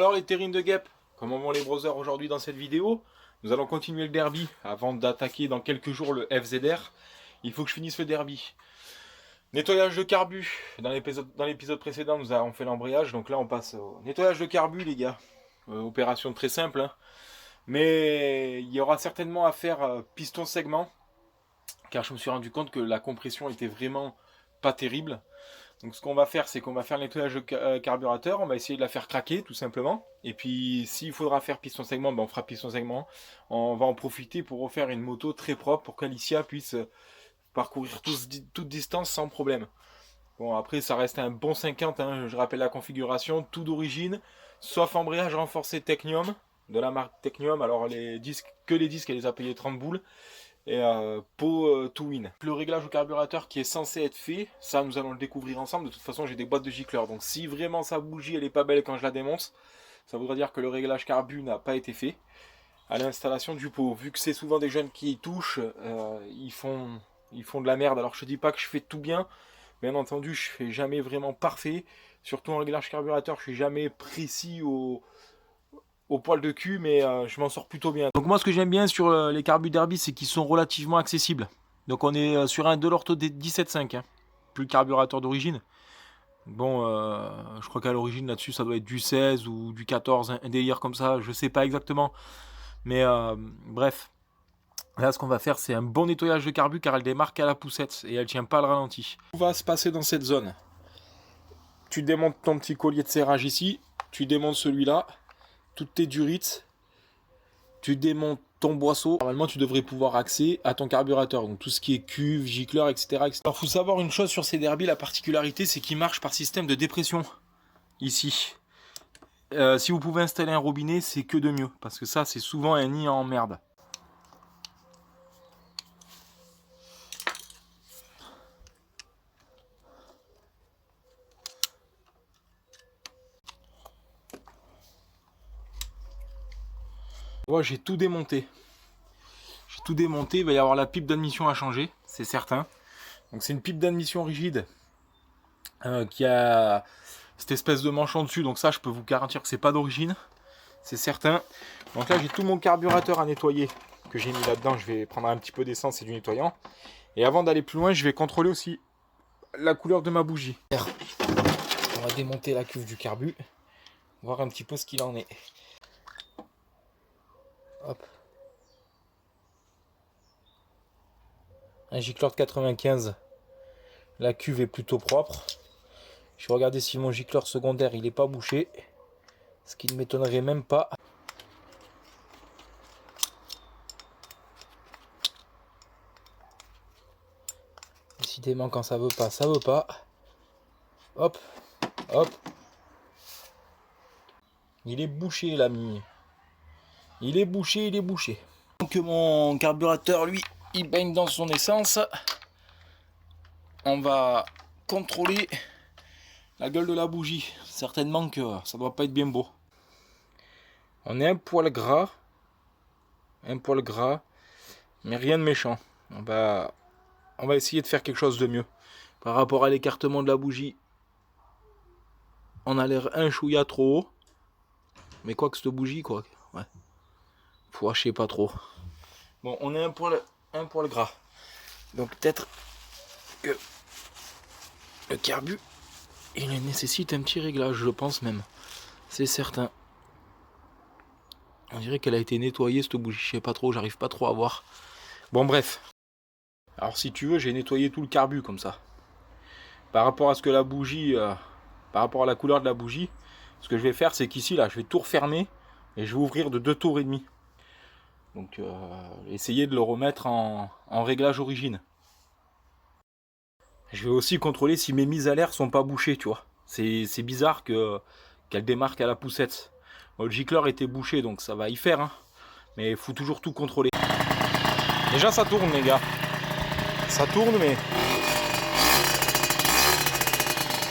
Alors les terrines de guêpes, comment vont les brothers aujourd'hui dans cette vidéo? Nous allons continuer le derby avant d'attaquer dans quelques jours le FZR. Il faut que je finisse le derby. Nettoyage de carbu. Dans l'épisode précédent, nous avons fait l'embrayage. Donc là, on passe au nettoyage de carbu, les gars. Opération très simple. Hein. Mais il y aura certainement à faire piston segment. Car je me suis rendu compte que la compression était vraiment pas terrible. Donc ce qu'on va faire, c'est qu'on va faire le nettoyage de carburateur, on va essayer de la faire craquer tout simplement. Et puis s'il faudra faire piston segment, ben on fera piston segment. On va en profiter pour refaire une moto très propre pour qu'Alicia puisse parcourir toute distance sans problème. Bon après ça reste un bon 50, hein, je rappelle la configuration, tout d'origine, sauf embrayage renforcé Technium, de la marque Technium. Alors les disques elle les a payés 30 boules. Et pot to win. Le réglage au carburateur qui est censé être fait, ça nous allons le découvrir ensemble. De toute façon j'ai des boîtes de gicleurs, donc si vraiment sa bougie elle est pas belle quand je la démonte, ça voudrait dire que le réglage carbu n'a pas été fait à l'installation du pot. Vu que c'est souvent des jeunes qui y touchent, ils font de la merde. Alors je dis pas que je fais tout bien entendu je fais jamais vraiment parfait, surtout en réglage carburateur je suis jamais précis au poil de cul, mais je m'en sors plutôt bien. Donc moi ce que j'aime bien sur les carbus derby, c'est qu'ils sont relativement accessibles. Donc on est sur un Delorto 17.5, hein, plus le carburateur d'origine. Bon, je crois qu'à l'origine là-dessus ça doit être du 16 ou du 14, un délire comme ça, je sais pas exactement. Mais bref, là ce qu'on va faire c'est un bon nettoyage de carbu car elle démarque à la poussette et elle tient pas le ralenti. Tout va se passer dans cette zone. Tu démontes ton petit collier de serrage ici, tu démontes celui-là. Toutes tes durites, tu démontes ton boisseau. Normalement, tu devrais pouvoir accéder à ton carburateur. Donc tout ce qui est cuve, gicleur, etc. etc. Alors, il faut savoir une chose sur ces derbies, la particularité, c'est qu'ils marchent par système de dépression. Ici. Si vous pouvez installer un robinet, c'est que de mieux. Parce que ça, c'est souvent un nid en merde. Moi, j'ai tout démonté. Il va y avoir la pipe d'admission à changer, c'est certain. Donc c'est une pipe d'admission rigide qui a cette espèce de manchon dessus. Donc ça, je peux vous garantir que c'est pas d'origine, c'est certain. Donc là, j'ai tout mon carburateur à nettoyer que j'ai mis là-dedans. Je vais prendre un petit peu d'essence et du nettoyant. Et avant d'aller plus loin, je vais contrôler aussi la couleur de ma bougie. On va démonter la cuve du carbu, voir un petit peu ce qu'il en est. Hop. Un gicleur de 95. La cuve est plutôt propre. Je vais regarder si mon gicleur secondaire il est pas bouché. Ce qui ne m'étonnerait même pas. Décidément quand ça veut pas, ça veut pas. Hop, hop. Il est bouché l'ami. Il est bouché. Donc mon carburateur lui il baigne dans son essence. On va contrôler la gueule de la bougie. Certainement que ça doit pas être bien beau. On est un poil gras, mais rien de méchant. On va essayer de faire quelque chose de mieux. Par rapport à l'écartement de la bougie, on a l'air un chouïa trop haut. Mais quoi que cette bougie, quoi. Ouais. Faut hacher pas trop. Bon, on est un poil gras. Donc peut-être que le carbu, il nécessite un petit réglage, je pense même. C'est certain. On dirait qu'elle a été nettoyée cette bougie, je sais pas trop, j'arrive pas trop à voir. Bon bref. Alors si tu veux, j'ai nettoyé tout le carbu comme ça. Par rapport à ce que la bougie, par rapport à la couleur de la bougie, ce que je vais faire c'est qu'ici là, je vais tout refermer et je vais ouvrir de 2 tours et demi. Donc essayer de le remettre en réglage origine. Je vais aussi contrôler si mes mises à l'air sont pas bouchées, tu vois. C'est bizarre qu'elle démarque à la poussette. Bon, le gicleur était bouché donc ça va y faire, hein. Mais il faut toujours tout contrôler. Déjà ça tourne les gars. Ça tourne mais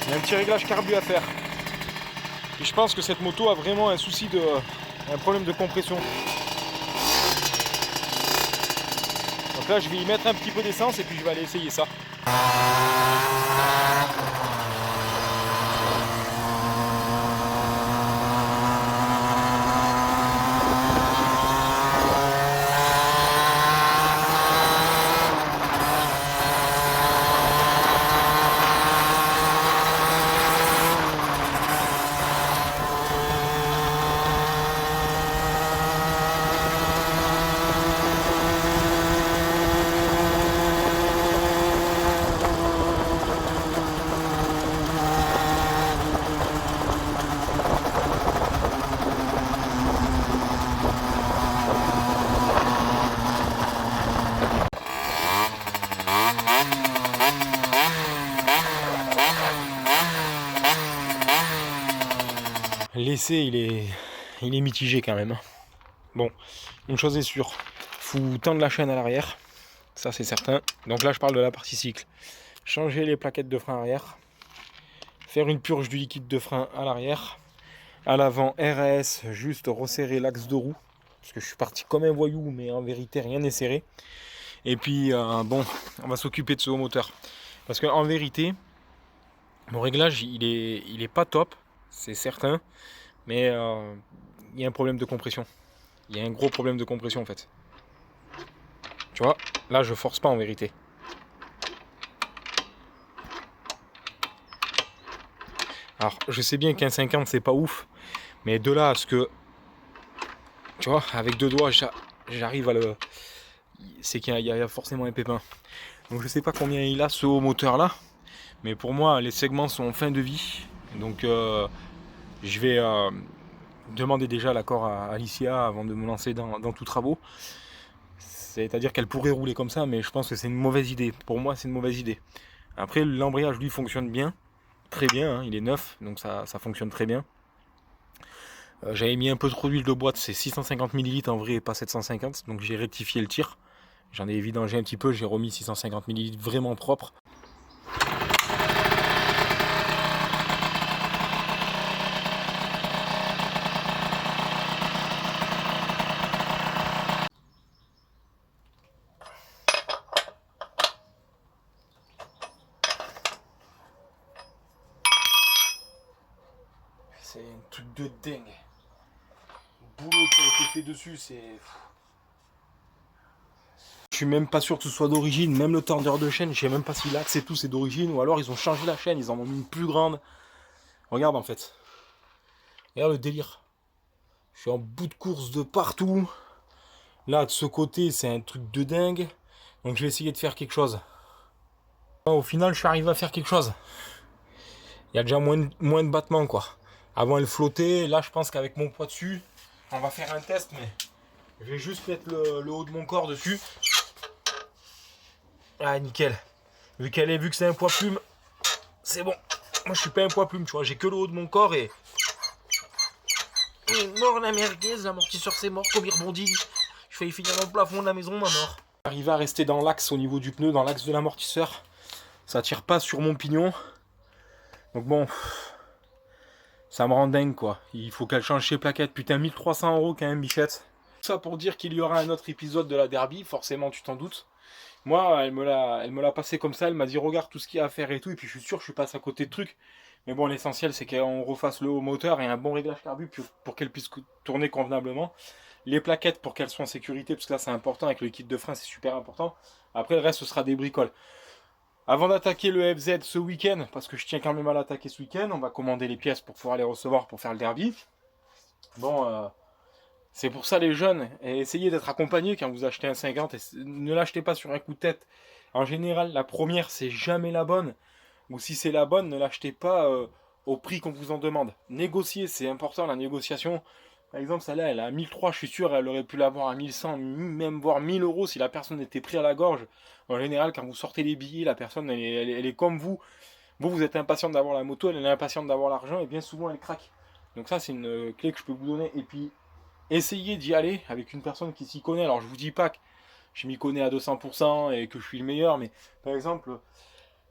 il y a un petit réglage carbu à faire. Et je pense que cette moto a vraiment un problème de compression. Donc là je vais y mettre un petit peu d'essence et puis je vais aller essayer ça. L'essai, il est mitigé quand même. Bon, une chose est sûre, faut tendre la chaîne à l'arrière, ça c'est certain. Donc là je parle de la partie cycle. Changer les plaquettes de frein arrière, faire une purge du liquide de frein à l'arrière, à l'avant RAS, juste resserrer l'axe de roue, parce que je suis parti comme un voyou, mais en vérité rien n'est serré. Et puis bon, on va s'occuper de ce haut moteur, parce qu'en vérité, mon réglage il est pas top, c'est certain, mais il y a un problème de compression. Il y a un gros problème de compression en fait. Tu vois, là je force pas en vérité. Alors je sais bien qu'un 50 c'est pas ouf, mais de là à ce que, tu vois, avec deux doigts j'arrive à le... C'est qu'il y a forcément un pépin. Donc je sais pas combien il a ce haut moteur là, mais pour moi les segments sont en fin de vie. Donc je vais demander déjà l'accord à Alicia avant de me lancer dans tout travaux. C'est-à-dire qu'elle pourrait rouler comme ça, mais je pense que c'est une mauvaise idée. Pour moi, c'est une mauvaise idée. Après, l'embrayage, lui, fonctionne bien. Très bien, hein, il est neuf, donc ça fonctionne très bien. J'avais mis un peu trop d'huile de boîte, c'est 650 ml en vrai et pas 750, donc j'ai rectifié le tir. J'en ai vidangé un petit peu, j'ai remis 650 ml vraiment propre. C'est un truc de dingue. Le boulot qui a été fait dessus, c'est... Je suis même pas sûr que ce soit d'origine, même le tordeur de chaîne, je sais même pas si l'axe et tout c'est d'origine, ou alors ils ont changé la chaîne, ils en ont mis une plus grande. Regarde en fait. Regarde le délire. Je suis en bout de course de partout. Là, de ce côté, c'est un truc de dingue. Donc je vais essayer de faire quelque chose. Au final, je suis arrivé à faire quelque chose. Il y a déjà moins de battements, quoi. Avant, elle flottait. Là, je pense qu'avec mon poids dessus, on va faire un test, mais je vais juste mettre le haut de mon corps dessus. Ah, nickel. Vu que c'est un poids plume, c'est bon. Moi, je suis pas un poids plume, tu vois. J'ai que le haut de mon corps et... Mort la merguez, l'amortisseur c'est mort, comme il rebondit. Je failli finir dans le plafond de la maison, ma mort. Arriver à rester dans l'axe au niveau du pneu, dans l'axe de l'amortisseur. Ça tire pas sur mon pignon. Donc bon, ça me rend dingue quoi. Il faut qu'elle change ses plaquettes. Putain, 1300 € quand même, bichette. Ça pour dire qu'il y aura un autre épisode de la Derby, forcément tu t'en doutes. Moi, elle me l'a passé comme ça, elle m'a dit regarde tout ce qu'il y a à faire et tout, et puis je suis sûr que je suis passé à côté de trucs. Mais bon, l'essentiel c'est qu'on refasse le haut moteur et un bon réglage carbu pour qu'elle puisse tourner convenablement. Les plaquettes pour qu'elles soient en sécurité, parce que là c'est important, avec le kit de frein c'est super important. Après le reste ce sera des bricoles. Avant d'attaquer le FZ ce week-end, parce que je tiens quand même à l'attaquer ce week-end, on va commander les pièces pour pouvoir les recevoir pour faire le derby. Bon, c'est pour ça les jeunes, essayez d'être accompagnés quand vous achetez un 50, et ne l'achetez pas sur un coup de tête. En général, la première c'est jamais la bonne, ou si c'est la bonne, ne l'achetez pas au prix qu'on vous en demande. Négocier, c'est important la négociation. Par exemple, celle-là, elle est à 1003, je suis sûr, elle aurait pu l'avoir à 1100, même voire 1000 € si la personne était prise à la gorge. En général, quand vous sortez les billets, la personne, elle est comme vous. Vous êtes impatient d'avoir la moto, elle est impatiente d'avoir l'argent, et bien souvent, elle craque. Donc ça, c'est une clé que je peux vous donner. Et puis, essayez d'y aller avec une personne qui s'y connaît. Alors, je vous dis pas que je m'y connais à 200% et que je suis le meilleur, mais par exemple...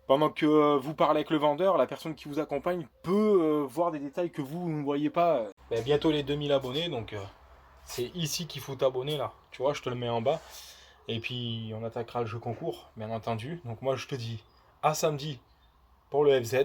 Pendant que vous parlez avec le vendeur, la personne qui vous accompagne peut voir des détails que vous ne voyez pas. Bientôt les 2000 abonnés, donc c'est ici qu'il faut t'abonner là. Tu vois, je te le mets en bas. Et puis on attaquera le jeu concours, bien entendu. Donc moi je te dis à samedi pour le FZ.